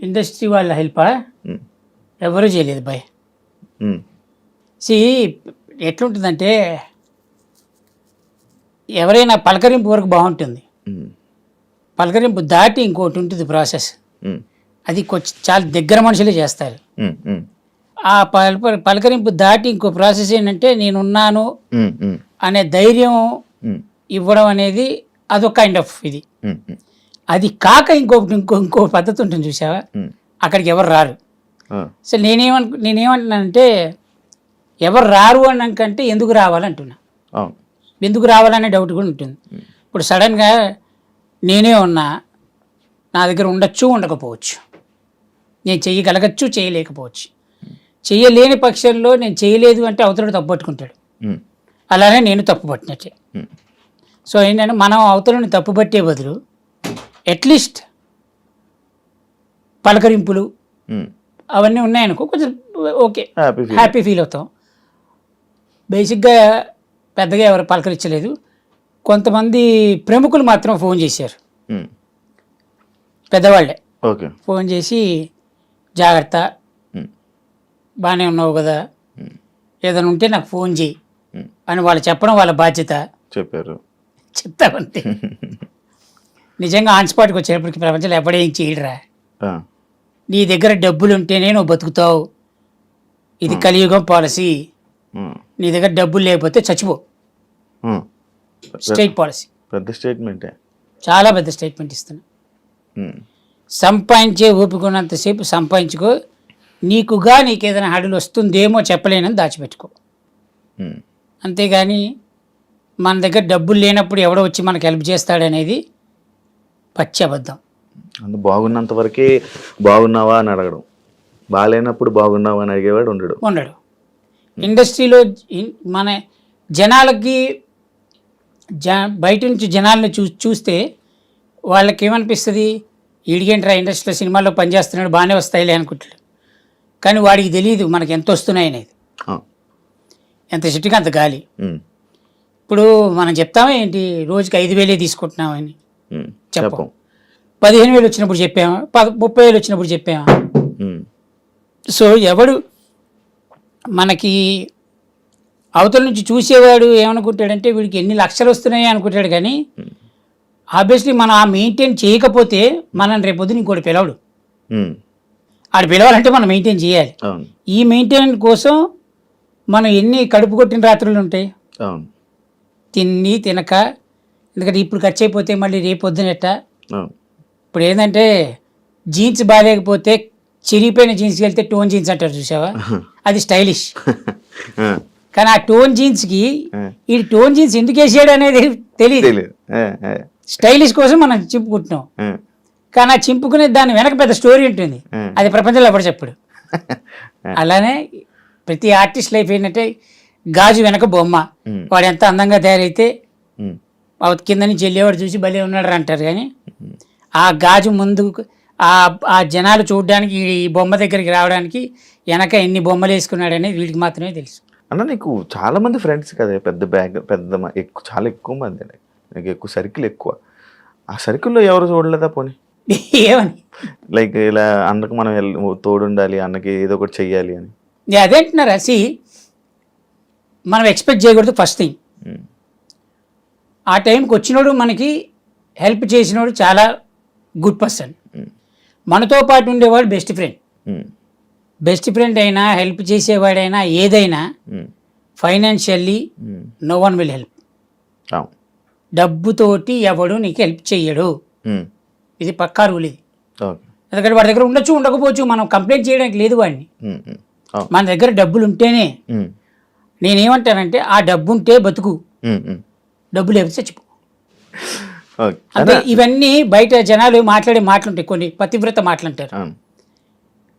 Industry వాళ్ళ హెల్పా ఉమ్, ఎవరూ చేయలేదు బాయ్. ఉమ్, సి ఎట్లుంటుందంటే ఎవరైనా పలకరింపు వరకు బాగుంటుంది, ఉమ్, పలకరింపు దాటి ఇంకోటి ఉంటుంది ప్రాసెస్. ఉమ్, అది కొంచెం చాలా దగ్గర మనుషులే చేస్తారు. ఉమ్, ఉమ్, ఆ పలకరింపు దాటి ఇంకో ప్రాసెస్ ఏంటంటే నేనున్నాను ఉమ్, ఉమ్, అనే ధైర్యం ఉమ్, ఇవ్వడం అనేది అదొక కైండ్ ఆఫ్ ఇది. ఉమ్, ఉమ్, అది కాక ఇంకో పద్ధతి ఉంటుంది చూసావా, ఉమ్, అక్కడికి ఎవరు రారు. ఆ, సో నేనేమంటున్నానంటే ఎవరు రారు అన్నాకంటే ఎందుకు రావాలంటున్నా, అవును. ఎందుకు రావాలనే డౌట్ కూడా ఉంటుంది. ఇప్పుడు సడన్గా నేనే ఉన్నా, నా దగ్గర ఉండొచ్చు ఉండకపోవచ్చు, నేను చేయగలగచ్చు చేయలేకపోవచ్చు. చేయలేని పక్షంలో నేను చేయలేదు అంటే అవతలుడు తప్పు పట్టుకుంటాడు, ఉమ్, అలానే నేను తప్పు పట్టినట్టే. ఉమ్, సో ఏంటంటే మనం అవతలని తప్పు పట్టే బదులు అట్లీస్ట్ పలకరింపులు ఉమ్, అవన్నీ ఉన్నాయనుకో కొంచెం okay, happy feel. Happy feel అవుతాం. బేసిక్గా పెద్దగా ఎవరు పలకరించలేదు. కొంతమంది ప్రముఖులు మాత్రం ఫోన్ చేశారు, ఉమ్, పెద్దవాళ్ళే ఓకే. ఫోన్ చేసి జాగ్రత్త, ఉమ్, బాగానే ఉన్నావు కదా, ఉమ్, ఏదైనా ఉంటే నాకు ఫోన్ చేయి ఉమ్, అని వాళ్ళు చెప్పడం వాళ్ళ బాధ్యత. చెప్పారు. చెప్తామంతే. నిజంగా ఆన్ స్పాట్కి వచ్చేటప్పటికి ప్రపంచంలో ఎవడేం చేయడరా, ఆ, నీ దగ్గర డబ్బులు ఉంటేనే నువ్వు బతుకుతావు, ఇది కలియుగం పాలసీ. ఉమ్, నీ దగ్గర డబ్బులు లేకపోతే చచ్చిపో, ఉమ్, స్ట్రైట్ పాలసీ. పెద్ద స్టేట్మెంటే. చాలా పెద్ద స్టేట్మెంట్ ఇస్తున్నా. ఉమ్, సంపాదించే ఓపికన్నంతసేపు సంపాదించుకో, నీకుగా నీకేదైనా హడులు వస్తుందేమో చెప్పలేనని దాచిపెట్టుకో. ఉమ్, అంతేగాని మన దగ్గర డబ్బులు లేనప్పుడు ఎవడో వచ్చి మనకు హెల్ప్ చేస్తాడనేది పచ్చి అబద్ధం. బాగున్నంత వరకే బాగున్నావా అని అడగడం, బాగాలేనప్పుడు బాగున్నావా అని అడిగేవాడు ఉండడు. ఉండడు. ఇండస్ట్రీలో మన జనాలకి బయట నుంచి జనాలను చూస్తే వాళ్ళకి ఏమనిపిస్తుంది, ఈడిగేంట్రా ఇండస్ట్రీలో సినిమాల్లో పనిచేస్తున్నాడు బాగానే వస్తాయిలే అనుకుంటాడు. కానీ వాడికి తెలియదు మనకి ఎంత వస్తున్నాయి అనేది, ఆ, ఎంత చెట్టుకి అంత గాలి. ఉమ్, ఇప్పుడు మనం చెప్తామా ఏంటి, రోజుకి 5,000 తీసుకుంటున్నామని ఉమ్, చెప్పం. చెప్పం. 15,000 వచ్చినప్పుడు చెప్పామా, 30,000 వచ్చినప్పుడు చెప్పామా. ఉమ్, సో ఎవడు మనకి అవతల నుంచి చూసేవాడు ఏమనుకుంటాడంటే వీడికి ఎన్ని లక్షలు వస్తున్నాయి అనుకుంటాడు. కానీ ఆబ్వియస్లీ మనం ఆ మెయింటైన్ చేయకపోతే మనం రేపొద్దున ఇంకోటి పిలవడు. ఉమ్, ఆడు పిలవాలంటే మనం మెయింటైన్ చేయాలి. అవును, ఈ మెయింటైన్ కోసం మనం ఎన్ని కడుపు కొట్టిన రాత్రులు ఉంటాయి, అవును, తిని తినక. ఎందుకంటే ఇప్పుడు ఖర్చు అయిపోతే మళ్ళీ రేపు పొద్దునెట్ట. అవును. ఇప్పుడు ఏంటంటే జీన్స్ బాగాలేకపోతే చిరిగిపోయిన జీన్స్కి వెళ్తే టోన్ జీన్స్ అంటారు చూసావా, అది స్టైలిష్. ఆ, కానీ ఆ టోన్ జీన్స్కి ఆ, ఈ టోన్ జీన్స్ ఎందుకు వేసాడు అనేది తెలియదు. తెలీదు. ఆ, ఆ, స్టైలిష్ కోసం మనం చింపుకుంటున్నాం, ఆ, కానీ ఆ చింపుకునే దాని వెనక పెద్ద స్టోరీ ఉంటుంది, అది ప్రపంచంలో ఎవరు చెప్పడు. అలానే ప్రతి ఆర్టిస్ట్ లైఫ్ ఏంటంటే గాజు వెనక బొమ్మ. ఉమ్, వాడు ఎంత అందంగా తయారైతే ఉమ్, కింద నుంచి వెళ్ళేవాడు చూసి భలే ఉన్నాడు అంటారు. కానీ ఆ గాజు ముందు ఆ జనాలు చూడడానికి ఈ బొమ్మ దగ్గరికి రావడానికి వెనక ఎన్ని బొమ్మలు వేసుకున్నాడు అనేది వీడికి మాత్రమే తెలుసు. అన్న నీకు చాలా మంది ఫ్రెండ్స్ కదా, పెద్ద బ్యాగ్ పెద్ద ఎక్కువ, చాలా ఎక్కువ మంది, నీకు ఎక్కువ సర్కిల్ ఎక్కువ. ఆ సర్కిల్లో ఎవరు చూడలేదా పోనీ? ఏమని లైక్ ఇలా అన్నకు మనం తోడుండాలి, అన్నకి ఏదో ఒకటి చెయ్యాలి అని. అదేంటున్నారా, మనం ఎక్స్పెక్ట్ చేయకూడదు ఫస్ట్ థింగ్. ఉమ్, ఆ టైంకి వచ్చినోడు మనకి హెల్ప్ చేసినోడు చాలా గుడ్ పర్సన్. ఉమ్, మనతో పాటు ఉండేవాడు best friend. Um, best friend అయినా హెల్ప్ చేసేవాడైనా ఏదైనా um, financially um, no one will help. అవును, డబ్బుతోటి ఎవడు నీకు హెల్ప్ చెయ్యడు, ఉమ్, ఇది పక్కా రూల్ ఇది. ఓకే, ఎందుకంటే వాడి దగ్గర ఉండొచ్చు ఉండకపోవచ్చు, మనం కంప్లైంట్ చేయడానికి లేదు వాడిని. ఉమ్, ఉమ్, అవును, మన దగ్గర డబ్బులు ఉంటేనే. ఉమ్, నేనేమంటానంటే ఆ డబ్బు ఉంటే బతుకు, ఉమ్, ఉమ్, డబ్బు లేకపోతే చచ్చిపో. ఓకే. అంటే ఇవన్నీ బయట జనాలు మాట్లాడే మాటలుంటాయి, కొన్ని పతివ్రత మాటలంటారు. అవును,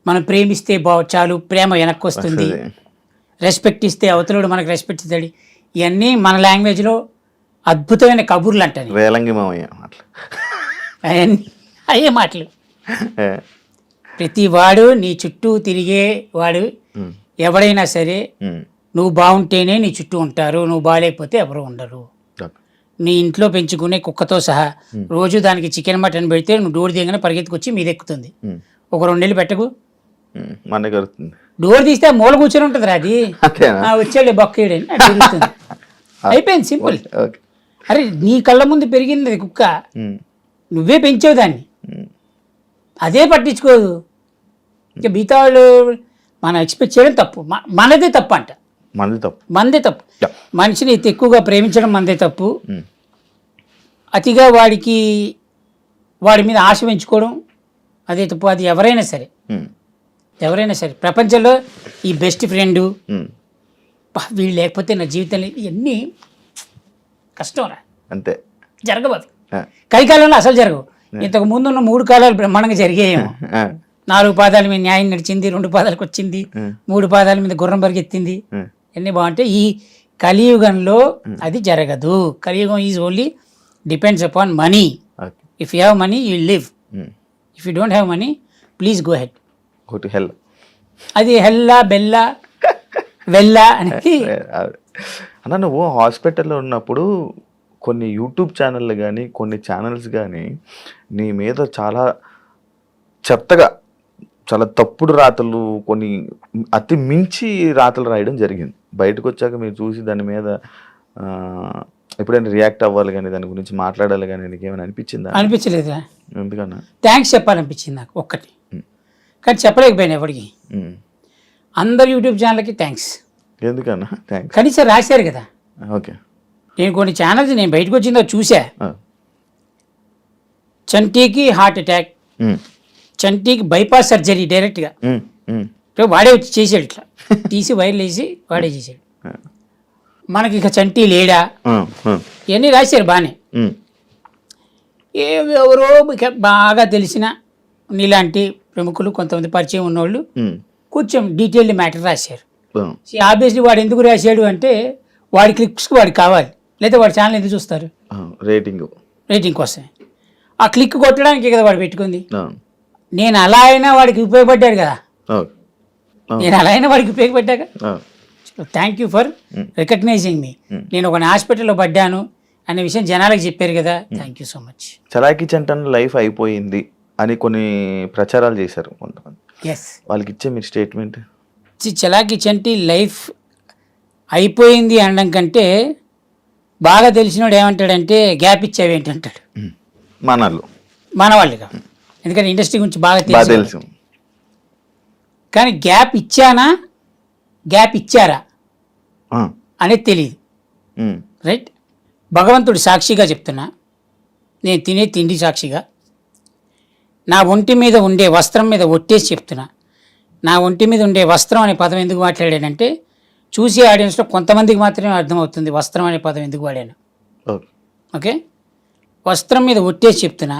మనం ప్రేమిస్తే చాలు, ప్రేమ వెనక్కి వస్తుంది, వస్తుంది. రెస్పెక్ట్ ఇస్తే అవతలోడు మనకు రెస్పెక్ట్ ఇస్తాడు. ఇవన్నీ మన లాంగ్వేజ్లో అద్భుతమైన కబుర్లు అంటాను. వేలంగి మామయ్య అట్లా. అవన్నీ అయ్యే మాటలు. ఏ, ప్రతి వాడు నీ చుట్టూ తిరిగే వాడు ఉమ్, ఎవడైనా సరే ఉమ్, నువ్వు బాగుంటేనే నీ చుట్టూ ఉంటారు, నువ్వు బాగాలేకపోతే ఎవరు ఉండరు. ఓకే, నీ ఇంట్లో పెంచుకునే కుక్కతో సహా రోజు దానికి చికెన్ మటన్ పెడితే నువ్వు డోర్ దిగగానే పరిగెత్తుకొచ్చి మీదెక్కుతుంది. ఉమ్, ఒక 2 నెలలు పెట్టకు. మన కలుగుతుంది. డోర్ తీస్తే ఆ మూల కూర్చొని ఉంటుంది రా అది. అంతేనా? వచ్చాడు బొక్కేయడని అది తిరుగుతుంది. అయిపోయింది, సింపుల్. ఓకే. అరే నీ కళ్ళ ముందు పెరిగింది అది కుక్క, నువ్వే పెంచావు దాన్ని, అదే పట్టించుకోదు. ఇంకా మిగతా వాళ్ళు మనం ఎక్స్పెక్ట్ చేయడం తప్పు, మనదే తప్పు అంట. మనదే తప్పు. మనిషిని ఎక్కువగా ప్రేమించడం మనదే తప్పు. అతిగా వాడి మీద ఆశ పెంచుకోవడం అదే తప్పు. అది ఎవరైనా సరే ప్రపంచంలో ఈ బెస్ట్ ఫ్రెండు వీళ్ళు లేకపోతే నా జీవితంలో ఇవన్నీ కష్టం రా, అంతే జరగవు. కలికాలంలో అసలు జరగవు. ఇంతకు ముందు ఉన్న 3 కాలాలు బ్రహ్మాండంగా జరిగాయేమో. 4 పాదాల మీద న్యాయం నడిచింది, 2 పాదాలకు వచ్చింది, 3 పాదాల మీద గుర్రం పరిగెత్తింది, అన్నీ బాగుంటాయి. ఈ కలియుగంలో అది జరగదు. కలియుగం is only depends upon money. If you have money you live, if you don't have money please go head. అది హెల్లా బెల్లా వెళ్ళా అనేది. అన్న నువ్వు హాస్పిటల్లో ఉన్నప్పుడు కొన్ని యూట్యూబ్ ఛానళ్ళు కానీ కొన్ని ఛానల్స్ కానీ నీ మీద చాలా చెత్తగా, చాలా తప్పుడు రాతలు, కొన్ని అతి మించి రాతలు రాయడం జరిగింది. బయటకు వచ్చాక మీరు చూసి దాని మీద ఎప్పుడైనా రియాక్ట్ అవ్వాలి కానీ దాని గురించి మాట్లాడాలి కానీ నీకు ఏమైనా అనిపించిందా? అనిపించలేదురా. ఎందుకన్నా? థ్యాంక్స్ చెప్పాలనిపించింది నాకు ఒక్కటి, కానీ చెప్పలేకపోయాను ఎవరికి. అందరు యూట్యూబ్ ఛానల్కి థ్యాంక్స్. ఎందుకన్నా థ్యాంక్స్? కనీసం రాశారు కదా. ఓకే. నేను కొన్ని ఛానల్స్ నేను బయటకు వచ్చిందో చూసా. చంటీకి హార్ట్ అటాక్, చంటీకి బైపాస్ సర్జరీ డైరెక్ట్గా వాడే వచ్చి చేసాడు, ఇట్లా తీసి వైర్లు వేసి వాడే చేసాడు. మనకి ఇక చంటీ లేడా ఇవన్నీ రాశారు బాగానే. ఎవరో బాగా తెలిసిన నీలాంటి ప్రముఖులు కొంతమంది పరిచయం ఉన్నవాళ్ళు కొంచెం డీటెయిల్డ్ మ్యాటర్ రాశారు. ఆబ్వియస్లీ వాడు ఎందుకు రాశాడు అంటే వాడి క్లిక్స్కి వాడికి కావాలి, లేదా వాడి ఛానల్ ఎందుకు చూస్తారు? రేటింగ్ కోసమే. ఆ క్లిక్ కొట్టడానికి కదా వాడు పెట్టుకుంది. నేను అలా అయినా వాడికి ఉపయోగపడ్డాడు కదా, నేను అలా అయినా వాడికి ఉపయోగపడ్డాక thank you for recognizing me. నేను ఒక హాస్పిటల్లో పడ్డాను అనే విషయం జనాలకు చెప్పారు కదా, థ్యాంక్ యూ సో మచ్. చలాకీ చంటన్ లైఫ్ అయిపోయింది అని కొన్ని ప్రచారాలు చేశారు కొంతమంది. ఎస్, వాళ్ళకి ఇచ్చే మీరు స్టేట్మెంట్? చలాకీ చంటి లైఫ్ అయిపోయింది అనడం కంటే బాగా తెలిసినోడు ఏమంటాడంటే గ్యాప్ ఇచ్చావు ఏంటంటాడు. మన వాళ్ళుగా, ఎందుకంటే ఇండస్ట్రీ గురించి బాగా తెలుసు. కానీ గ్యాప్ ఇచ్చానా గ్యాప్ ఇచ్చారా అనేది తెలియదు. రైట్, భగవంతుడు సాక్షిగా చెప్తున్నా, నేను తినే తిండి సాక్షిగా, నా ఒంటి మీద ఉండే వస్త్రం మీద ఒట్టేసి చెప్తున్నా. నా ఒంటి మీద ఉండే వస్త్రం అనే పదం ఎందుకు మాట్లాడానంటే చూసే ఆడియన్స్లో కొంతమందికి మాత్రమే అర్థమవుతుంది వస్త్రం అనే పదం ఎందుకు వాడాను. ఓకే, వస్త్రం మీద ఒట్టేసి చెప్తున్నా,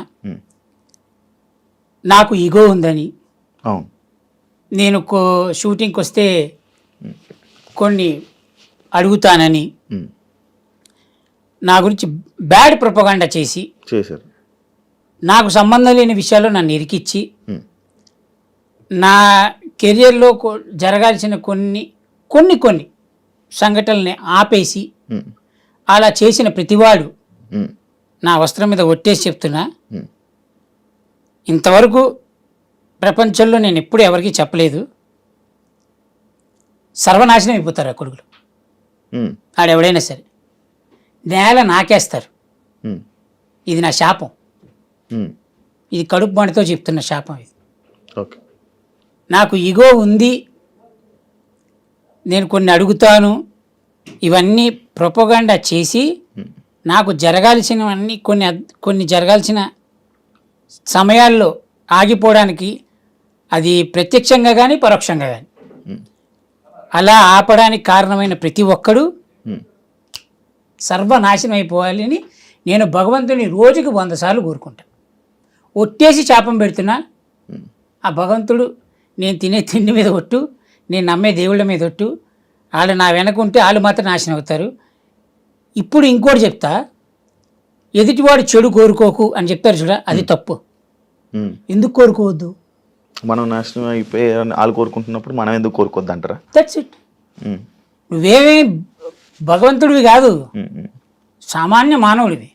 నాకు ఈగో ఉందని, నేను షూటింగ్కి వస్తే కొన్ని అడుగుతానని, నా గురించి బ్యాడ్ ప్రొపగాండా చేశారు, నాకు సంబంధం లేని విషయాల్లో నన్ను ఇరికిచ్చి, నా కెరియర్లో జరగాల్సిన కొన్ని సంఘటనల్ని ఆపేసి అలా చేసిన ప్రతివాడు నా వస్త్రం మీద ఒట్టేసి చెప్తున్నా, ఇంతవరకు ప్రపంచంలో నేను ఎప్పుడు ఎవరికి చెప్పలేదు, సర్వనాశనం అయిపోతారు ఆ కొడుకులు. ఆడెవడైనా సరే నేల నాకేస్తారు. ఇది నా శాపం, ఇది కడుపు మంటతో చెప్తున్న శాపం ఇది. నాకు ఈగో ఉంది, నేను కొన్ని అడుగుతాను, ఇవన్నీ ప్రొపగాండా చేసి నాకు జరగాల్సినవన్నీ కొన్ని జరగాల్సిన సమయాల్లో ఆగిపోవడానికి, అది ప్రత్యక్షంగా కానీ పరోక్షంగా కానీ అలా ఆపడానికి కారణమైన ప్రతి ఒక్కడు సర్వనాశనం అయిపోవాలని నేను భగవంతుని రోజుకి 100 సార్లు కోరుకుంటాను. ఒట్టేసి శాపం పెడుతున్నా, ఆ భగవంతుడు నేను తినే తిండి మీద ఒట్టు, నేను నమ్మే దేవుళ్ళ మీద ఒట్టు, వాళ్ళు నా వెనక ఉంటే వాళ్ళు మాత్రం నాశనం అవుతారు. ఇప్పుడు ఇంకోటి చెప్తా, ఎదుటివాడు చెడు కోరుకోకు అని చెప్తారు చూడ, అది తప్పు. ఎందుకు కోరుకోవద్దు? మనం నాశనం అయిపోయి వాళ్ళు కోరుకుంటున్నప్పుడు మనం ఎందుకు కోరుకోవద్దు అంటారా? That's it. నువ్వేమీ భగవంతుడివి కాదు, సామాన్య మానవుడివి.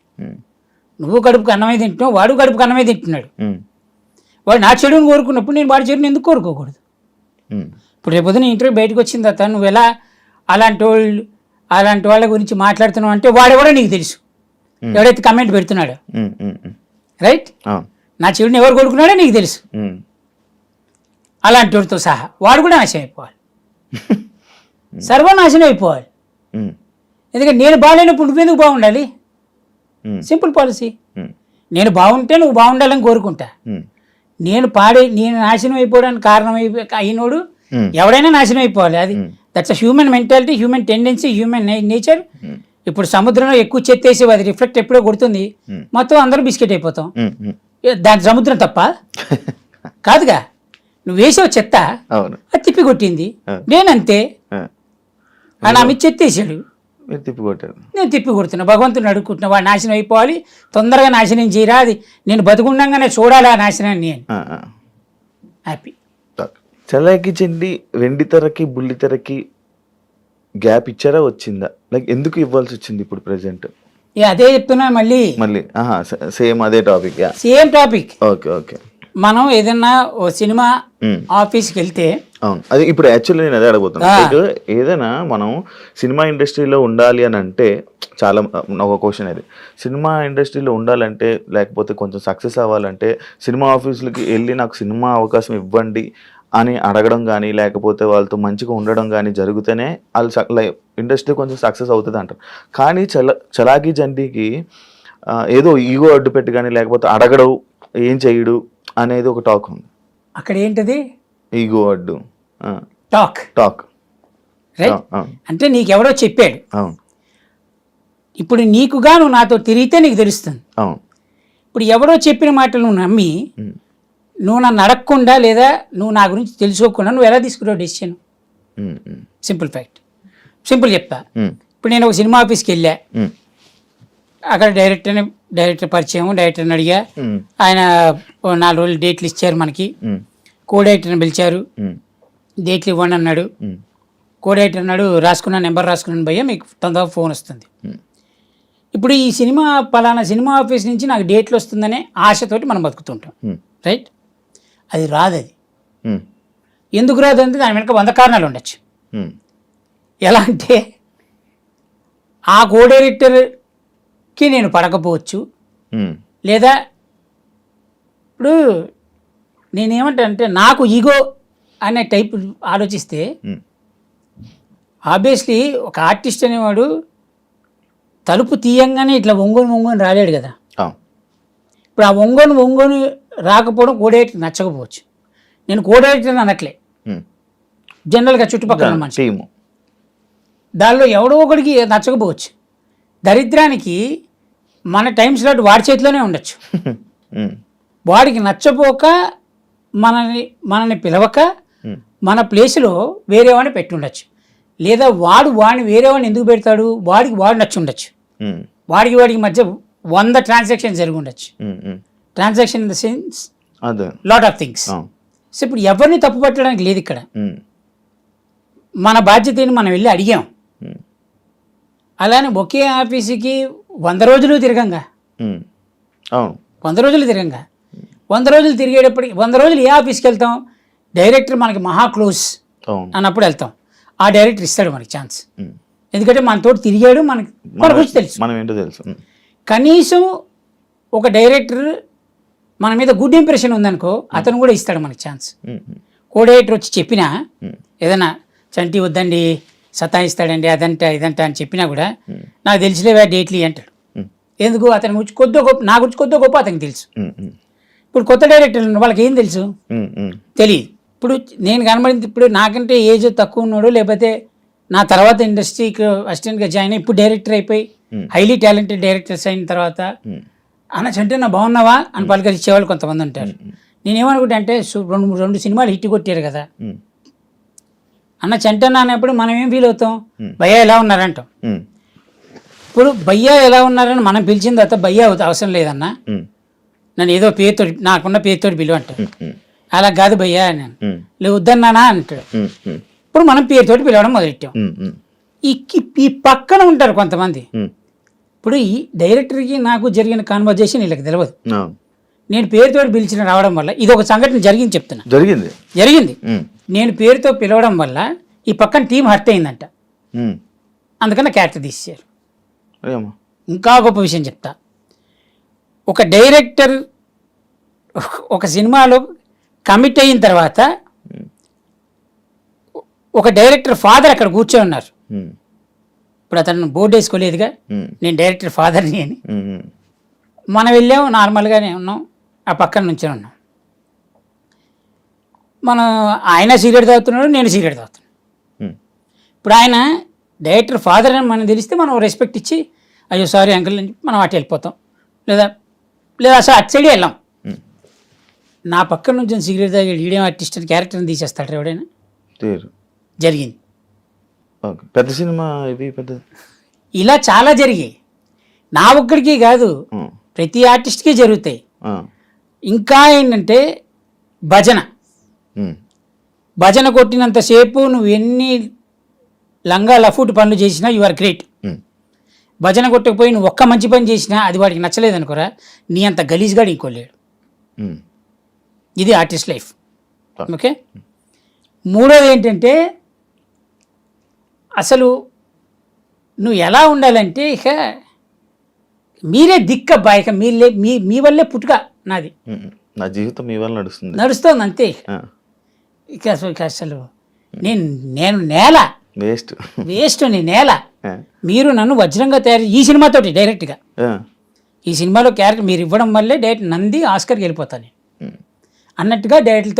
నువ్వు కడుపుకు అన్నమే తింటున్నావు, వాడు కడుపుకు అన్నమే తింటున్నాడు. వాడు నా చెడుని కోరుకున్నప్పుడు నేను వాడి చెడుని ఎందుకు కోరుకోకూడదు? ఉమ్, ఇప్పుడు రేపొద్దున ఇంటర్వ్యూ బయటకు వచ్చిన తర్వాత నువ్వు ఎలా అలాంటి వాళ్ళ గురించి మాట్లాడుతున్నావు అంటే వాడెవడో నీకు తెలుసు, ఎవడైతే కమెంట్ పెడుతున్నాడో, ఉమ్, ఉమ్, ఉమ్. రైట్? అవును. నా చెడుని ఎవరు కోరుకున్నాడో నీకు తెలుసు. ఉమ్, అలాంటి వాడితో సహా వాడు కూడా నాశనం అయిపోవాలి, సర్వనాశనం అయిపోవాలి. ఉమ్, ఎందుకంటే నేను బాగాలేనప్పుడు నువ్వెందుకు బాగుండాలి? ఉమ్, సింపుల్ పాలసీ. ఉమ్, నేను బాగుంటే నువ్వు బాగుండాలని కోరుకుంటా. ఉమ్, నేను నాశనం అయిపోవడానికి కారణం అయినోడు ఉమ్. ఎవడైనా నాశనం అయిపోవాలి. అది that's a human mentality, human tendency, human nature. ఇప్పుడు సముద్రంలో ఎక్కువ చెత్తేసి అది రిఫ్లెక్ట్ ఎప్పుడో కొడుతుంది, మొత్తం అందరూ బిస్కెట్ అయిపోతాం. ఉమ్, ఉమ్. దాని సముద్రం తప్ప కాదుగా. నువ్వు వేసావు చెత్త, అవును. అది తిప్పి కొట్టింది. నేనంతే, నా మీద చెత్త వేసాడు, మీరు తిప్పికొట్టారు. నేను తిప్పి కొడుతున్నా. భగవంతుని అడుగుకుంటున్నా వాడు నాశనం అయిపోవాలి, తొందరగా నాశనం చేయరా, అది నేను బతుకుండగానే చూడాలి ఆ నాశనాన్ని అని. హ్యాపీ. చలాకి చెండి వెండితెరకి బుల్లితెరకి గ్యాప్ ఇచ్చారా, వచ్చిందా? లైక్ ఎందుకు ఇవ్వాల్సి వచ్చింది ఇప్పుడు ప్రెసెంట్? అదే చెప్తున్నా మళ్ళీ సేమ్ అదే topic. Same topic. Okay okay. మనం ఏదన్నా ఓ సినిమా ఆఫీస్కి వెళ్తే, అవును, అది ఇప్పుడు యాక్చువల్లీ నేను అదే అడగబోతున్నా. లైక్ ఏదైనా మనం సినిమా ఇండస్ట్రీలో ఉండాలి అని అంటే చాలా ఒక క్వశ్చన్ అది. సినిమా ఇండస్ట్రీలో ఉండాలంటే లేకపోతే కొంచెం సక్సెస్ అవ్వాలంటే సినిమా ఆఫీసులకి వెళ్ళి నాకు సినిమా అవకాశం ఇవ్వండి అని అడగడం కానీ లేకపోతే వాళ్ళతో మంచిగా ఉండడం కానీ జరిగితేనే వాళ్ళు ఇండస్ట్రీ కొంచెం సక్సెస్ అవుతుంది అంటారు. కానీ చలాకీ జండీకి ఏదో ఈగో అడ్డు పెట్టి కానీ లేకపోతే అడగడు, ఏం చేయడు అనేది ఒక టాక్ ఉంది. అక్కడ ఏంటది? ఈగో అడ్డు టాక్. రైట్? అంటే నీకెవడో చెప్పాడు. అవును. ఇప్పుడు నీకుగా నువ్వు నాతో తిరిగితే నీకు తెలుస్తుంది. అవును. ఇప్పుడు ఎవడో చెప్పిన మాటలు నువ్వు నమ్మి నువ్వు నన్ను అడగకుండా లేదా నువ్వు నా గురించి తెలుసుకోకుండా నువ్వు ఎలా తీసుకున్నావు డెసిషన్? సింపుల్ ఫ్యాక్ట్, సింపుల్ చెప్తా. ఇప్పుడు నేను ఒక సినిమా ఆఫీస్కి వెళ్ళా, అక్కడ డైరెక్టర్ పరిచయం, డైరెక్టర్ని అడిగా, ఆయన 4 రోజులు డేట్లు ఇచ్చారు మనకి. కో డైరెక్టర్ని పిలిచారు, డేట్లు ఇవ్వండి అన్నాడు. కో డైరెక్టర్ అన్నాడు, నెంబర్ రాసుకున్నాను భయ్యా, మీకు తొందరగా ఫోన్ వస్తుంది. ఇప్పుడు ఈ పలానా సినిమా ఆఫీస్ నుంచి నాకు డేట్లు వస్తుందనే ఆశతోటి మనం బతుకుతుంటాం. రైట్? అది రాదు. అది ఎందుకు రాదు అంటే దాని వెనక 100 కారణాలు ఉండొచ్చు. ఎలా అంటే ఆ కో డైరెక్టర్కి నేను పడకపోవచ్చు, లేదా ఇప్పుడు నేనేమంటానంటే నాకు ఈగో అనే టైప్ ఆలోచిస్తే ఆబ్వియస్లీ ఒక ఆర్టిస్ట్ అనేవాడు తలుపు తీయంగానే ఇట్లా వంగోని రాలేడు కదా. ఇప్పుడు ఆ వంగోని రాకపోవడం కోడైరెక్టర్ నచ్చకపోవచ్చు. నేను కోడైరెక్టర్ అనట్లే, జనరల్గా చుట్టుపక్కల మనిషి, దానిలో ఎవడో ఒకడికి నచ్చకపోవచ్చు. దరిద్రానికి మన టైం స్లాట్ వాడి చేతిలోనే ఉండొచ్చు. వాడికి నచ్చపోక మనని పిలవక మన ప్లేస్లో వేరే వాడిని పెట్టి ఉండొచ్చు. లేదా వాడిని వేరే వాడిని ఎందుకు పెడతాడు, వాడు నచ్చి ఉండొచ్చు. వాడికి మధ్య 100 ట్రాన్సాక్షన్ జరిగి ఉండొచ్చు. Transaction in the sense lot of things. So ఇప్పుడు ఎవరిని తప్పు పట్టడానికి లేదు ఇక్కడ. మన బాధ్యత ఏంటి, మనం వెళ్ళి అడిగాం. అలానే ఒకే ఆఫీసుకి 100 రోజులు తిరగంగా, 100 రోజులు తిరగంగా, 100 రోజులు తిరిగేటప్పటికి 100 రోజులు ఏ ఆఫీస్కి వెళ్తాం? డైరెక్టర్ మనకి మహా క్లోజ్ అన్నప్పుడు వెళ్తాం. ఆ డైరెక్టర్ ఇస్తాడు మనకి ఛాన్స్, ఎందుకంటే మనతో తిరిగాడు, మన గురించి తెలుసు. కనీసం ఒక డైరెక్టర్ మన మీద గుడ్ ఇంప్రెషన్ ఉందనుకో, అతను కూడా ఇస్తాడు మనకి ఛాన్స్. కో డైరెక్టర్ వచ్చి చెప్పినా ఏదైనా చంటి వద్దండి సతాయిస్తాడండి ఇదంట అని చెప్పినా కూడా నాకు తెలిసిలేవా డేట్లు అంటాడు. ఎందుకు? అతని గురించి నా గురించి కొద్దిగా గొప్ప అతనికి తెలుసు. ఇప్పుడు కొత్త డైరెక్టర్లు వాళ్ళకి ఏం తెలుసు? తెలియదు. ఇప్పుడు నేను కనబడింది, ఇప్పుడు నాకంటే ఏజ్ తక్కువ ఉన్నాడు, లేకపోతే నా తర్వాత ఇండస్ట్రీకి అసిస్టెంట్గా జాయిన్ అయ్యి ఇప్పుడు డైరెక్టర్ అయిపోయి హైలీ టాలెంటెడ్ డైరెక్టర్స్ అయిన తర్వాత అన్న చంటే నా బాగున్నావా అని పలకరించేవాళ్ళు కొంతమంది ఉంటారు. నేనేమనుకుంటా అంటే 2 సినిమాలు హిట్ కొట్టారు కదా అన్న చంటన్న అనేప్పుడు మనం ఏం ఫీల్ అవుతాం? భయ్యా ఎలా ఉన్నారంటాం. ఇప్పుడు భయ్యా ఎలా ఉన్నారని మనం పిలిచిన తర్వాత భయ్యా అవసరం లేదన్నా, నన్ను ఏదో పేరుతో నాకున్న పేరుతో పిలువ అంటాడు. అలా కాదు భయ్యా నేను లేదు వద్దన్నానా అంటాడు. ఇప్పుడు మనం పేరుతోటి పిలవడం మొదలెట్టాం. ఈ పక్కన ఉంటారు కొంతమంది. ఇప్పుడు ఈ డైరెక్టర్కి నాకు జరిగిన కాన్వర్జేషన్ వీళ్ళకి తెలియదు. నేను పేరుతో పిలిచిన రావడం వల్ల ఇది ఒక సంఘటన జరిగింది చెప్తున్నా. జరిగింది. నేను పేరుతో పిలవడం వల్ల ఈ పక్కన టీం హర్ట్ అయిందంట, అందుకని క్యారెక్టర్ తీసేశారు. ఇంకా గొప్ప విషయం చెప్తా. ఒక డైరెక్టర్ ఒక సినిమాలో కమిట్ అయిన తర్వాత ఒక డైరెక్టర్ ఫాదర్ అక్కడ కూర్చొని ఉన్నారు. ఇప్పుడు అతను బోర్డు వేసుకోలేదుగా నేను డైరెక్టర్ ఫాదర్ని అని. మనం వెళ్ళాము, నార్మల్గానే ఉన్నాం, ఆ పక్కన నుంచే ఉన్నాం. మనం ఆయన సిగరెట్ తాగుతున్నాడు, నేను సిగరెట్ తాగుతున్నాను. ఇప్పుడు ఆయన డైరెక్టర్ ఫాదర్ అని మనం తెలిస్తే మనం రెస్పెక్ట్ ఇచ్చి అయ్యో సారీ అంకుల్ అని మనం అటు వెళ్ళిపోతాం, లేదా అసలు అటు సైడే వెళ్ళాం. నా పక్కన నుంచి సిగరెట్ తాగాడు ఈడేం ఆర్టిస్ట్ అని క్యారెక్టర్ని తీసేస్తాడు ఎవడైనా. జరిగింది. పెద్ద సినిమా ఇది పెద్ద. ఇలా చాలా జరిగాయి. నా ఒక్కడికి కాదు, ప్రతి ఆర్టిస్ట్కి జరుగుతాయి. ఇంకా ఏంటంటే భజన కొట్టినంతసేపు నువ్వు ఎన్ని లంగా లఫూట్ పనులు చేసినా యు ఆర్ గ్రేట్. భజన కొట్టకపోయి నువ్వు ఒక్క మంచి పని చేసినా అది వాడికి నచ్చలేదు అనుకోరా, నీ అంత గలీజ్గా ఇంకోలేడు. ఇది ఆర్టిస్ట్ లైఫ్. ఓకే. మూడోది ఏంటంటే అసలు నువ్వు ఎలా ఉండాలంటే ఇక మీరే దిక్కబ్బా, ఇక మీ వల్లే పుట్టుక నాది, నా జీవితం మీ వల్ల నడుస్తుంది అంతే. ఇక అసలు నేను నేల వేస్ట్ నీ నేల. మీరు నన్ను వజ్రంగా తయారు ఈ సినిమాతోటి డైరెక్ట్గా ఈ సినిమాలో క్యారెక్టర్ మీరు ఇవ్వడం వల్లే డైరెక్ట్ నంది ఆస్కర్కి వెళ్ళిపోతాను అన్నట్టుగా డైరెక్టర్తో